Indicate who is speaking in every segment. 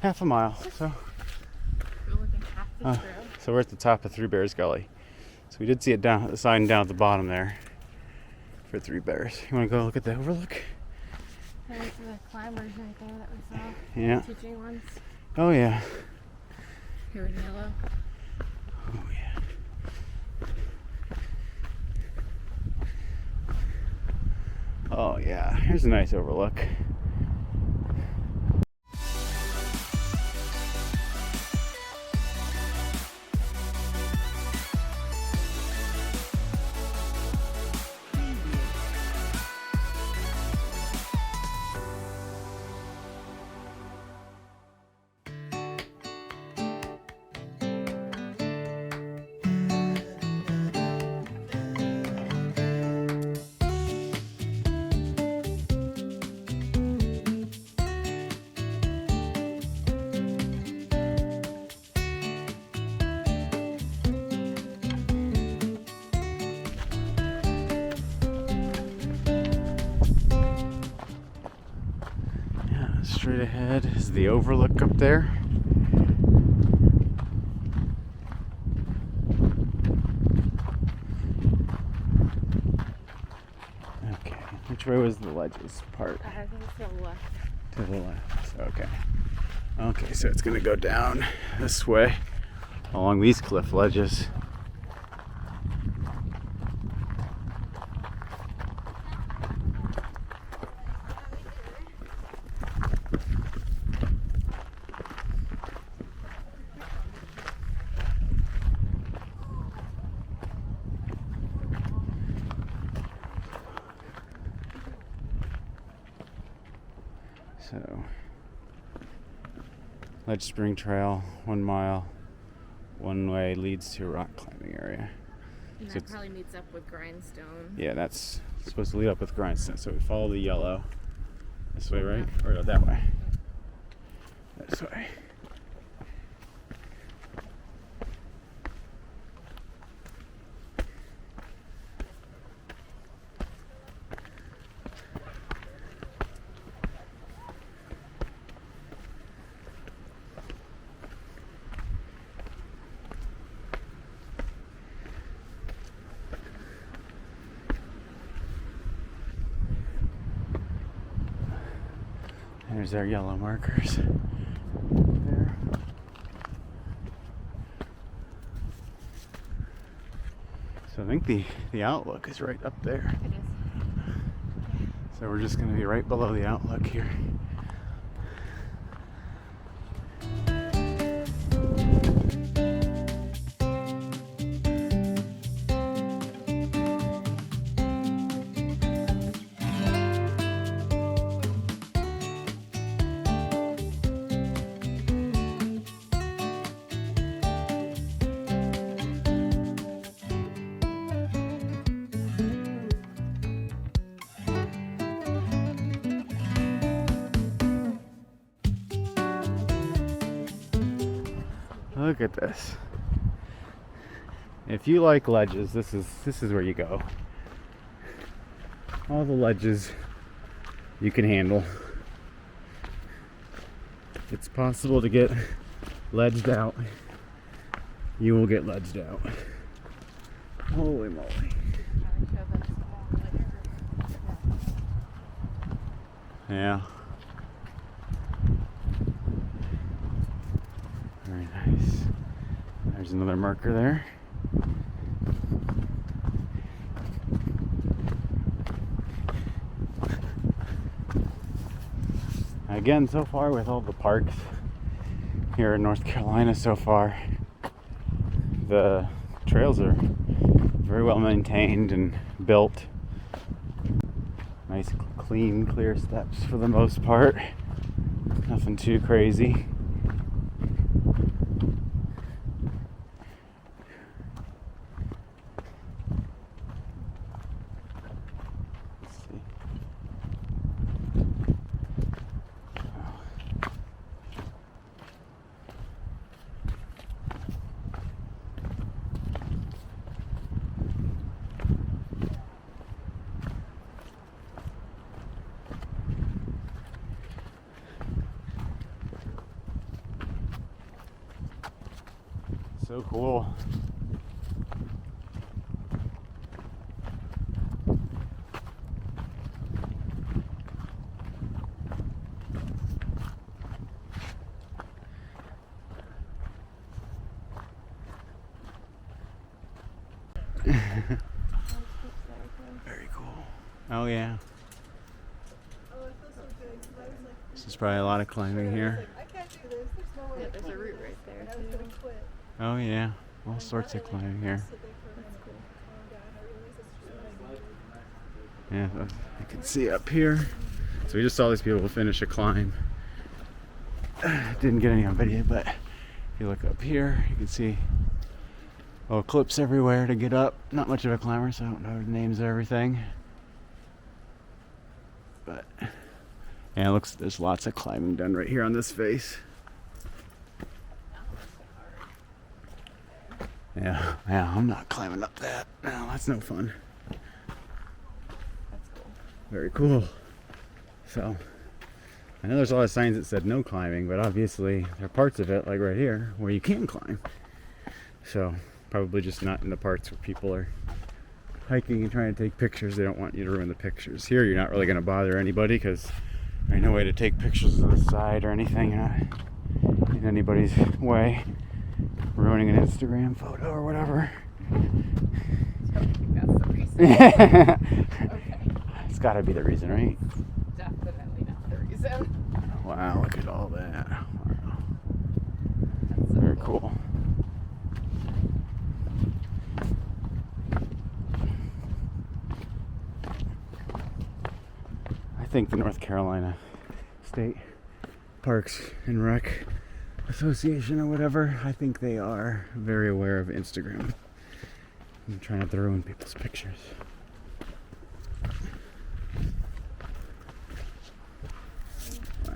Speaker 1: half a mile. So,
Speaker 2: We're looking half the trail.
Speaker 1: so we're at the top of Three Bears Gully. So we did see it down the sign down at the bottom there for Three Bears. You want to go look at the overlook?
Speaker 2: There's the climbers right there that we saw.
Speaker 1: Yeah.
Speaker 2: Teaching ones.
Speaker 1: Oh yeah.
Speaker 2: Here in yellow.
Speaker 1: Oh yeah. Oh yeah. Here's a nice overlook. Straight ahead is the overlook up there. Okay, which way was the ledges part?
Speaker 2: I think it's to the left.
Speaker 1: To the left, okay. Okay, so it's gonna go down this way along these cliff ledges. So, Ledge Spring Trail, 1 mile, one way leads to a rock climbing area.
Speaker 2: And
Speaker 1: So
Speaker 2: that
Speaker 1: it's-
Speaker 2: probably meets up with Grindstone.
Speaker 1: Yeah, that's supposed to lead up with Grindstone. So we follow the yellow this way, right? Or no, that way. This way. There's our yellow markers. There. So I think the outlook is right up there.
Speaker 2: It is.
Speaker 1: So we're just going to be right below the outlook here. Look at this. If you like ledges, this is where you go. All the ledges you can handle. It's possible to get ledged out. You will get ledged out. Holy moly. Yeah. Very nice. There's another marker there. Again, so far with all the parks here in North Carolina so far, the trails are very well maintained and built. Nice, clean, clear steps for the most part. Nothing too crazy. Let's see. So cool. Very cool. Oh yeah. This is probably a lot of climbing here.
Speaker 2: Yeah, there's a route right there too.
Speaker 1: Oh yeah. All sorts of climbing here. Yeah, you can see up here. So we just saw these people finish a climb. Didn't get any on video, but if you look up here, you can see clips everywhere to get up. Not much of a climber, so I don't know the names of everything. But yeah, it looks there's lots of climbing done right here on this face. Yeah, I'm not climbing up that. No, that's no fun.
Speaker 2: That's cool.
Speaker 1: Very cool. So, I know there's a lot of signs that said no climbing, but obviously there are parts of it, like right here, where you can climb. So, probably just not in the parts where people are hiking and trying to take pictures. They don't want you to ruin the pictures. Here, you're not really going to bother anybody because there's no way to take pictures of the side or anything. You're not in anybody's way, ruining an Instagram photo or whatever.
Speaker 2: So I think that's the reason. Okay.
Speaker 1: It's got to be the reason, right?
Speaker 2: Definitely not the reason.
Speaker 1: Wow, look at all that. Wow.
Speaker 2: That's so
Speaker 1: Very cool. I think the North Carolina State Parks and Rec Association or whatever, I think they are very aware of Instagram. I'm trying not to ruin people's pictures. Wow.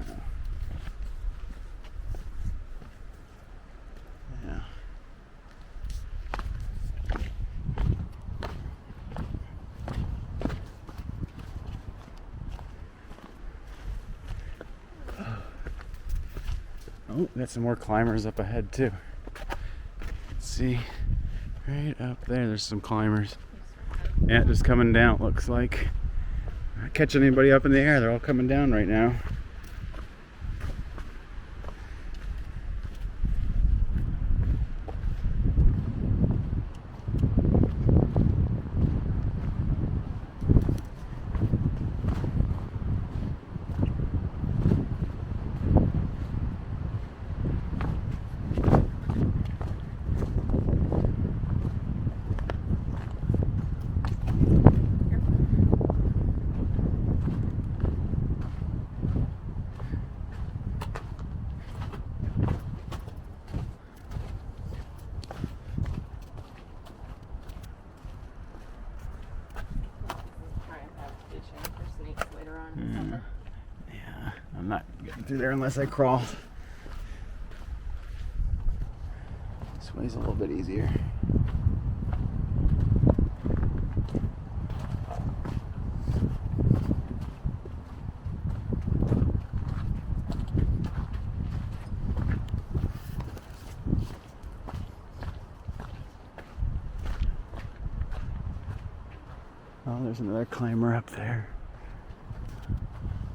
Speaker 1: Yeah. Oh, got some more climbers up ahead too. Let's see, right up there, there's some climbers. Yeah, just coming down, looks like. Not catching anybody up in the air, they're all coming down right now. Yeah, I'm not getting through there unless I crawl. This way's a little bit easier. Oh, there's another climber up there.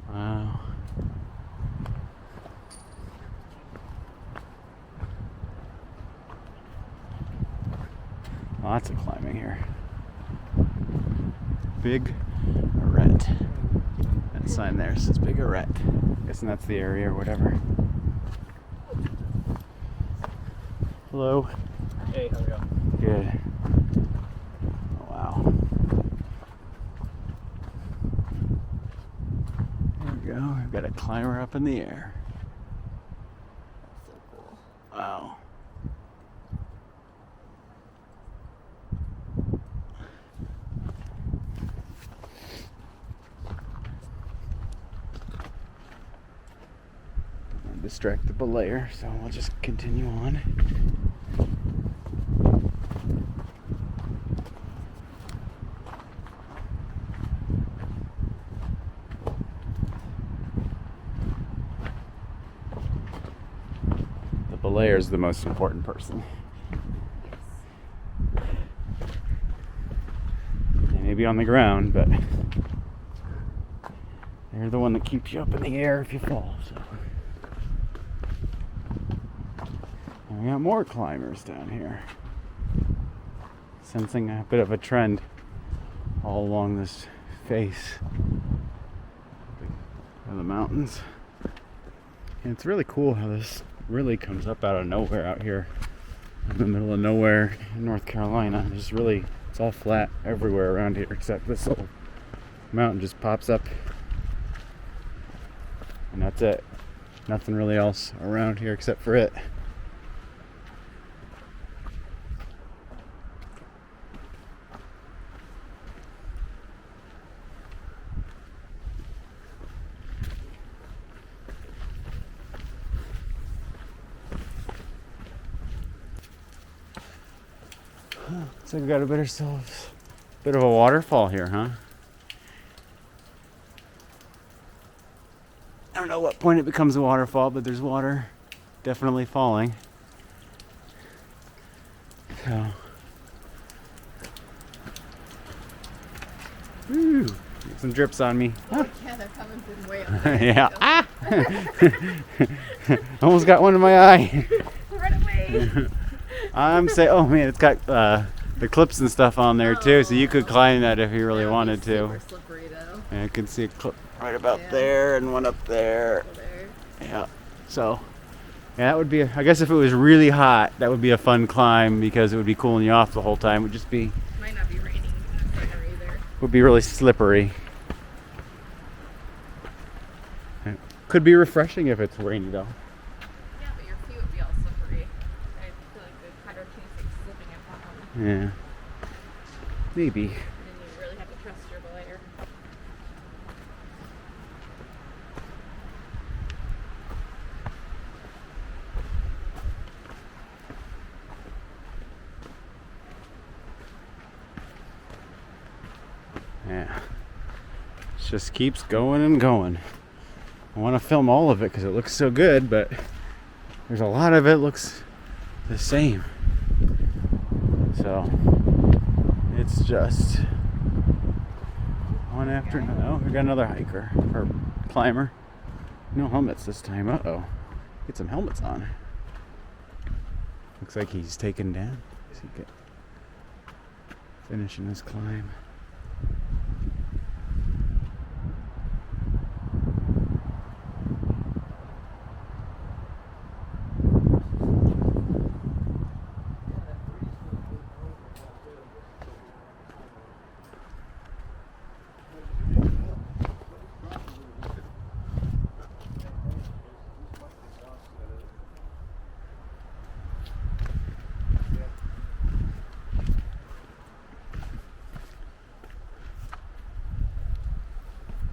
Speaker 1: Wow. Lots of climbing here. Big Arete. That sign there says Big Arete. Guessing that's the area or whatever. Hello.
Speaker 3: Hey, how are you?
Speaker 1: Good. Oh, wow. There we go. We've got a climber up in the air.
Speaker 2: So cool.
Speaker 1: Wow. Distract the belayer, so we'll just continue on. The belayer is the most important person. maybe on the ground, but they're the one that keeps you up in the air if you fall. So and we got more climbers down here. Sensing a bit of a trend all along this face of the mountains. And it's really cool how this really comes up out of nowhere out here in the middle of nowhere in North Carolina. It's all flat everywhere around here except this little mountain just pops up. And that's it. Nothing really else around here except for it. Looks like we got a bit of a waterfall here, huh? I don't know what point it becomes a waterfall, but there's water definitely falling. So, woo, get some drips on me.
Speaker 2: Oh, yeah, they're coming from way up there.
Speaker 1: Yeah. Ah! Almost got one in my eye.
Speaker 2: Run away.
Speaker 1: I'm saying, oh man, it's got the clips and stuff on there too, so you could climb that if you really wanted to.
Speaker 2: Super slippery though.
Speaker 1: And I can see a clip right about there and one up there.
Speaker 2: There.
Speaker 1: Yeah. So, yeah, that would be, I guess if it was really hot, that would be a fun climb because it would be cooling you off the whole time. It would just be,
Speaker 2: Might not be raining in the center either.
Speaker 1: would be really slippery. It could be refreshing if it's rainy though.
Speaker 2: Yeah, but your feet would be all slippery. I feel like the powder chance of slipping at bottom.
Speaker 1: Yeah. Maybe.
Speaker 2: And then you really have to trust your belayer.
Speaker 1: Yeah. It just keeps going and going. I want to film all of it because it looks so good, but there's a lot of it looks the same. So it's just one after another. Oh, we got another hiker or climber. No helmets this time. Uh-oh. Get some helmets on. Looks like he's taken down. Is he finishing his climb?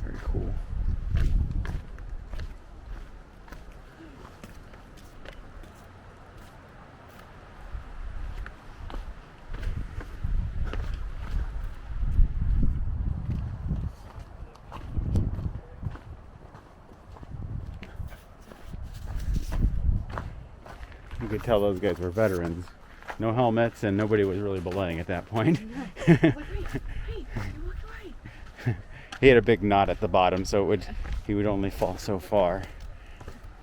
Speaker 1: Very cool. You could tell those guys were veterans. No helmets, and nobody was really belaying at that point.
Speaker 2: Look right. Hey, look right.
Speaker 1: He had a big knot at the bottom, so he would only fall so far.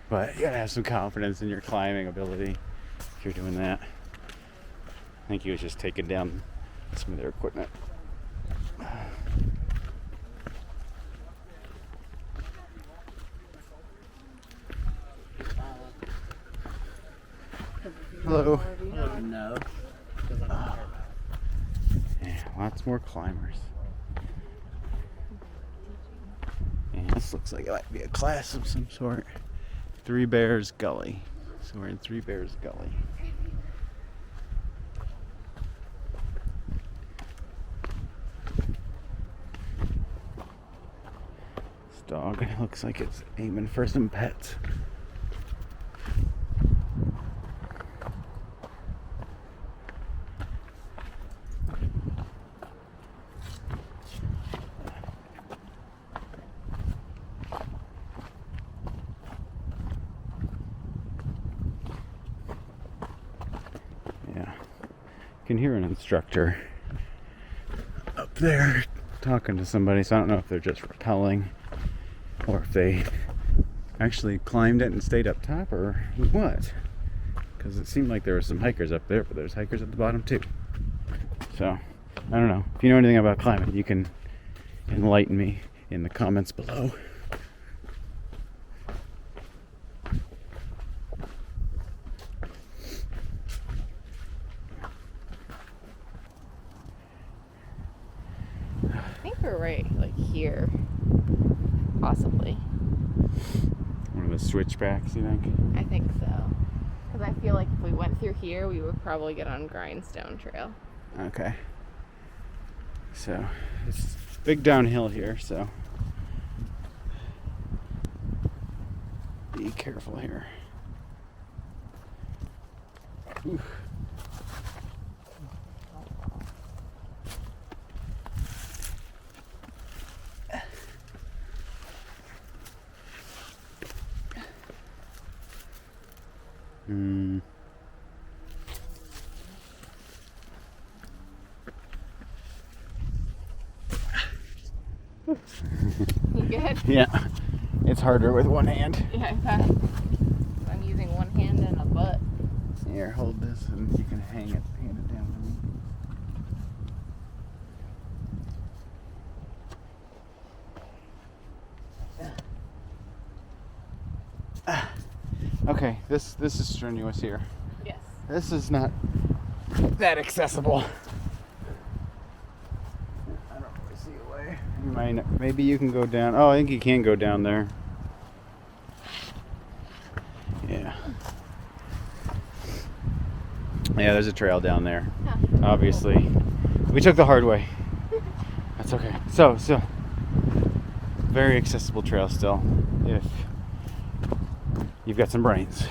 Speaker 1: But you gotta have some confidence in your climbing ability if you're doing that. I think he was just taking down some of their equipment. Hello.
Speaker 3: No.
Speaker 1: Yeah, lots more climbers. And this looks like it might be a class of some sort. Three Bears Gully. So we're in Three Bears Gully. This dog looks like it's aiming for some pets. Yeah, you can hear an instructor up there talking to somebody, so I don't know if they're just rappelling or if they actually climbed it and stayed up top or what. Because it seemed like there were some hikers up there, but there's hikers at the bottom too. So, I don't know. If you know anything about climbing, you can enlighten me in the comments below.
Speaker 2: I think we're right, like here. Possibly.
Speaker 1: One of the switchbacks, you think?
Speaker 2: I think so. Because I feel like if we went through here, we would probably get on Grindstone Trail.
Speaker 1: Okay. So, it's big downhill here, so be careful here. Oof. Hmm.
Speaker 2: You good?
Speaker 1: Yeah, it's harder with one hand.
Speaker 2: Yeah, I bet. I'm using one hand and a butt.
Speaker 1: Here, hold this and you can hand it down to me. Okay, this is strenuous here.
Speaker 2: Yes.
Speaker 1: This is not that accessible. I don't really see a way. Maybe you can go down. Oh, I think you can go down there. Yeah. Yeah, there's a trail down there.
Speaker 2: Yeah.
Speaker 1: Obviously. We took the hard way. That's okay. So, very accessible trail still, if you've got some brains.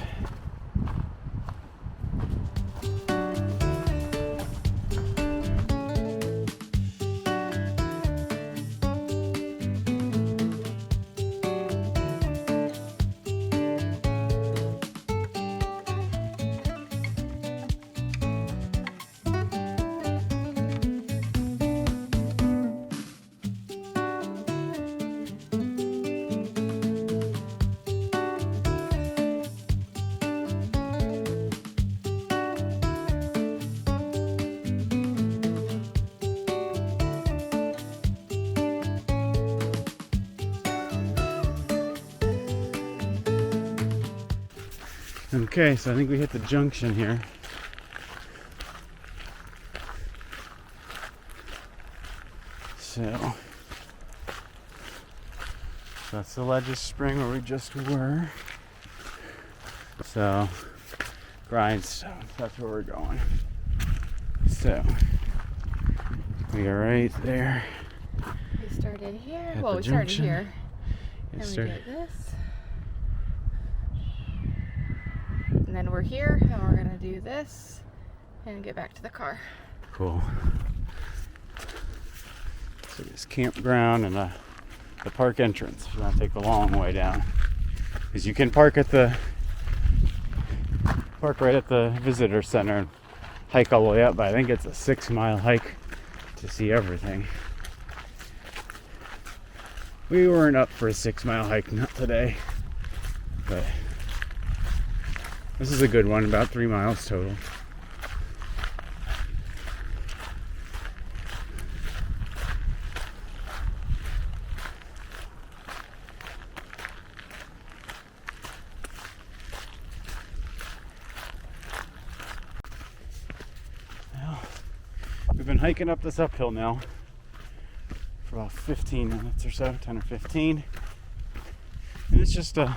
Speaker 1: Okay, so I think we hit the junction here. So that's the Ledges Spring where we just were. So Grindstone, that's where we're going. So we are right there.
Speaker 2: We started here.
Speaker 1: At
Speaker 2: Well,
Speaker 1: the
Speaker 2: we started
Speaker 1: junction.
Speaker 2: here.
Speaker 1: It
Speaker 2: And we
Speaker 1: started-
Speaker 2: did this. And then we're here, and we're gonna do this and get back to the car.
Speaker 1: Cool. So this campground and the park entrance. If you want to take the long way down, because you can park right at the visitor center and hike all the way up. But I think it's a 6-mile hike to see everything. We weren't up for a 6-mile hike, not today, but this is a good one, about 3 miles total. Well, we've been hiking up this uphill now for about 15 minutes or so, 10 or 15. And it's just a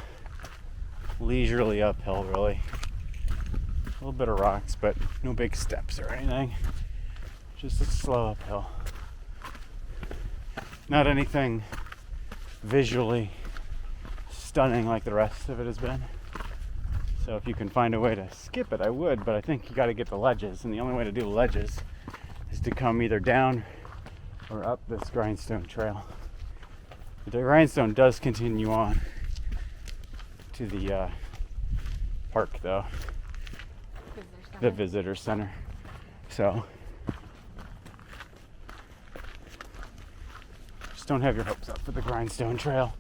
Speaker 1: leisurely uphill, really. A little bit of rocks, but no big steps or anything. Just a slow uphill. Not anything visually stunning like the rest of it has been. So if you can find a way to skip it, I would, but I think you got to get the ledges, and the only way to do the ledges is to come either down or up this Grindstone Trail. The Grindstone does continue on to the park, though, the visitor center. So Just don't have your hopes up for the Grindstone Trail.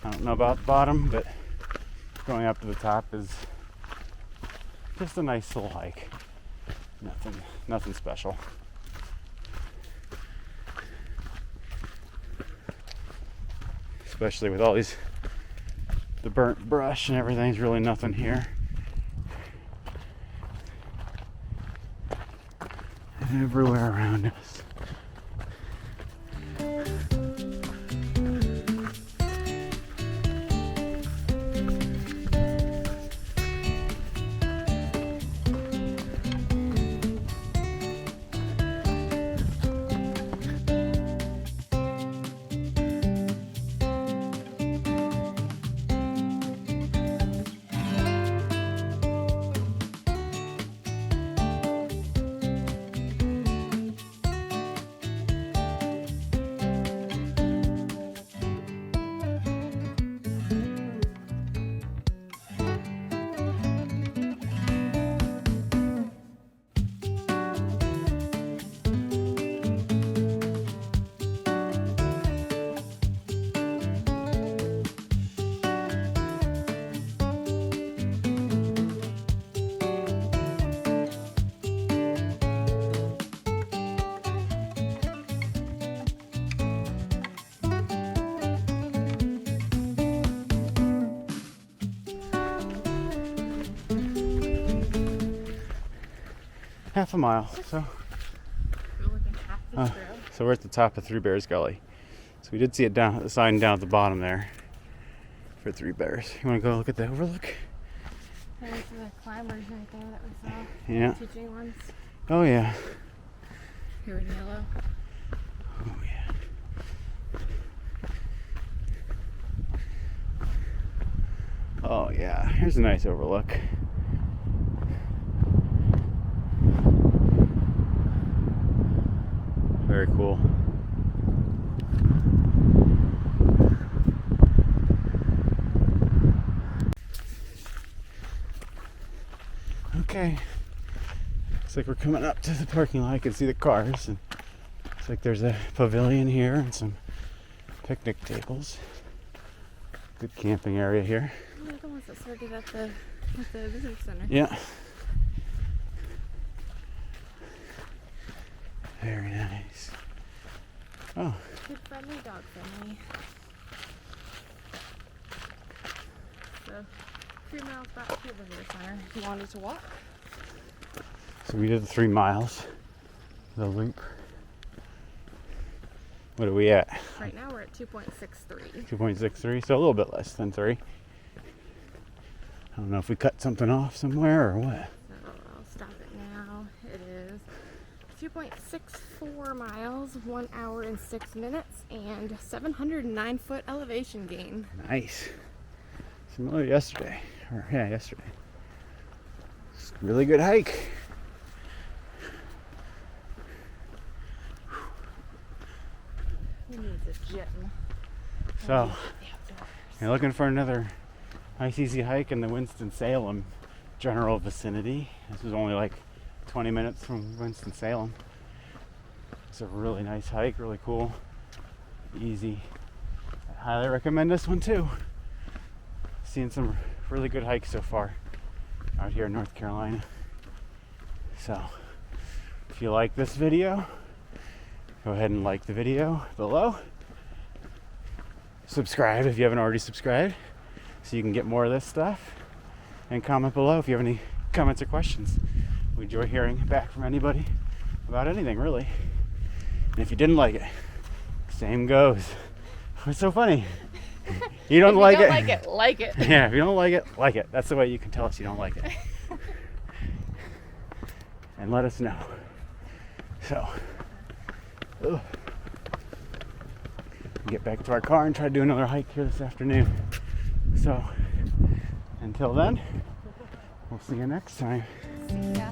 Speaker 1: I don't know about the bottom, but going up to the top is just a nice little hike. Nothing special. Especially with all the burnt brush and everything's really nothing here. And everywhere around us. Half a mile, so
Speaker 2: We're looking half the trail.
Speaker 1: so we're at the top of Three Bears Gully. So we did see the sign down at the bottom there for Three Bears. You want to go look at the overlook?
Speaker 2: There's the climbers right there that we saw.
Speaker 1: Yeah.
Speaker 2: Teaching ones.
Speaker 1: Oh yeah.
Speaker 2: Here in yellow.
Speaker 1: Oh yeah. Oh yeah. Here's a nice overlook. Very cool. Okay. Looks like we're coming up to the parking lot. I can see the cars. And looks like there's a pavilion here and some picnic tables. Good camping area here.
Speaker 2: Oh, the ones that started at the visitor center.
Speaker 1: Yeah. Very nice. Oh,
Speaker 2: Kid friendly, dog friendly. So 3 miles back to the visitor center if you wanted to walk.
Speaker 1: so we did the 3 miles, the loop. What are we at?
Speaker 2: Right now we're at 2.63.
Speaker 1: 2.63, so a little bit less than 3. I don't know if we cut something off somewhere or what.
Speaker 2: So I'll stop it now. It is 2.64 miles, 1 hour and 6 minutes, and 709 foot elevation gain.
Speaker 1: Nice. Similar to yesterday. Yesterday. It's a really good hike.
Speaker 2: Who needs a gym?
Speaker 1: So, you're looking for another nice easy hike in the Winston-Salem general vicinity. This is only like 20 minutes from Winston-Salem. It's a really nice hike, really cool, easy. I highly recommend this one too. Seen some really good hikes so far out here in North Carolina. So, if you like this video, go ahead and like the video below. Subscribe if you haven't already subscribed so you can get more of this stuff. And comment below if you have any comments or questions. We enjoy hearing back from anybody about anything, really. And if you didn't like it, same goes. It's so funny. You don't like it.
Speaker 2: Like it.
Speaker 1: Yeah, if you don't like it, like it. That's the way you can tell us you don't like it. And let us know. So, get back to our car and try to do another hike here this afternoon. So, until then, we'll see you next time.
Speaker 2: See ya.